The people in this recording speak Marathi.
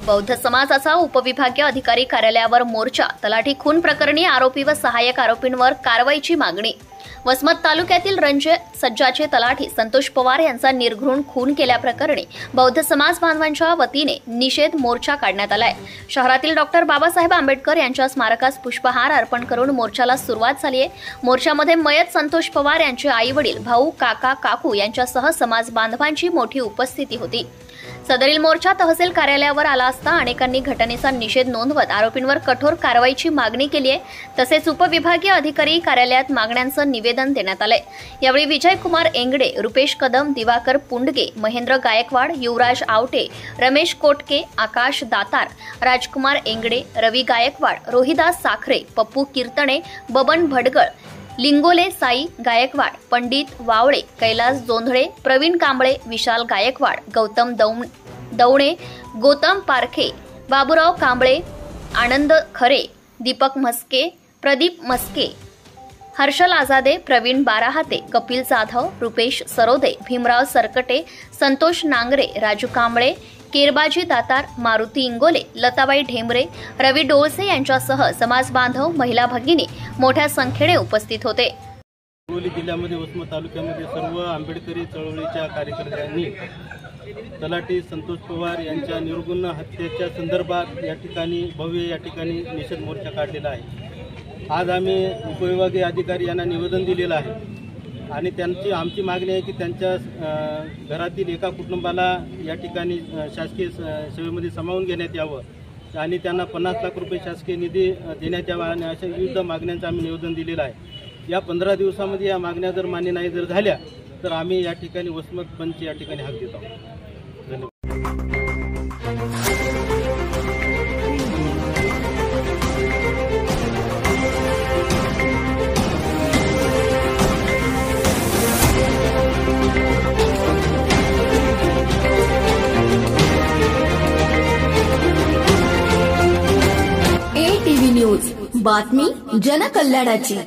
बौद्ध समाजाचा उपविभागीय अधिकारी कार्यालयावर मोर्चा, तलाठी खून प्रकरणी आरोपी व सहाय्यक आरोपींवर कारवाईची मागणी। वसमत तालुक्यातील रंजे सज्जाचे तलाठी संतोष पवार यांचा निर्घृण खून केल्याप्रकरणी बौद्ध समाज बांधवांच्या वतीने निषेध मोर्चा काढण्यात आलाय। शहरातील डॉक्टर बाबासाहेब आंबेडकर यांच्या स्मारकास पुष्पहार अर्पण करून मोर्चाला सुरुवात झाली आहे। मोर्चामध्ये मयत संतोष पवार यांचे आई वडील, भाऊ, काका, काकू यांच्यासह समाज बांधवांची मोठी उपस्थिती होती। सदरील मोर्चा तहसील कार्यालयावर आला असता अनेकांनी घटनेचा निषेध नोंदवत आरोपींवर कठोर कारवाईची मागणी केली आहे। तसेच उपविभागीय अधिकारी कार्यालयात मागण्यांचं निवेदन देण्यात आलंय। यावेळी विजयकुमार एंगडे, रुपेश कदम, दिवाकर पुंडगे, महेंद्र गायकवाड, युवराज आवटे, रमेश कोटके, आकाश दातार, राजकुमार एंगडे, रवी गायकवाड, रोहिदास साखरे, पप्पू कीर्तने, बबन भडगळ, लिंगोले साई गायकवाड, पंडित वावळे, कैलास जोंधळे, प्रवीण कांबळे, विशाल गायकवाड, गौतम दवणे, गौतम पारखे, बाबूराव कांबळे, आनंद खरे, दीपक म्हस्के, प्रदीप मस्के, हर्षल आजादे, प्रवीण बाराहाते, कपिल जाधव, रुपेश सरोदे, भीमराव सरकटे, संतोष नांगरे, राजू कांबळे, केरबाजी दातार, मारुती इंगोले, लताबाई ढेमरे, रवी डोळसे यांच्यासह समाज बांधव, महिला भगिनी मोठ्या संख्येने उपस्थित होते। हिंगोली जिल्ह्यामध्ये वसमत तालुक्यामध्ये सर्व आंबेडकरी चळवळीच्या कार्यकर्त्यांनी तलाठी संतोष पवार यांच्या निर्गुण हत्येच्या संदर्भात या ठिकाणी निषेध मोर्चा काढलेला आहे। आज आम्ही उपविभागीय अधिकारी यांना निवेदन दिलेलं आहे आणि आमची मागणी आहे की त्यांच्या घरातील एका कुटुंबाला या ठिकाणी शासकीय सेवेमध्ये सामावून घेण्यात यावं आणि त्यांना 50 लाख रुपये शासकीय निधी देण्यात यावा आणि अशा विविध मागण्यांचं आम्ही निवेदन दिलेलं आहे। या 15 दिवसामध्ये या मागण्या जर मान्य नाही जर झाल्या तर आम्ही या ठिकाणी वसमत बंदची या ठिकाणी हाक देत आहोत। धन्यवाद। ATV न्यूज, बातमी जनकल्याणाची।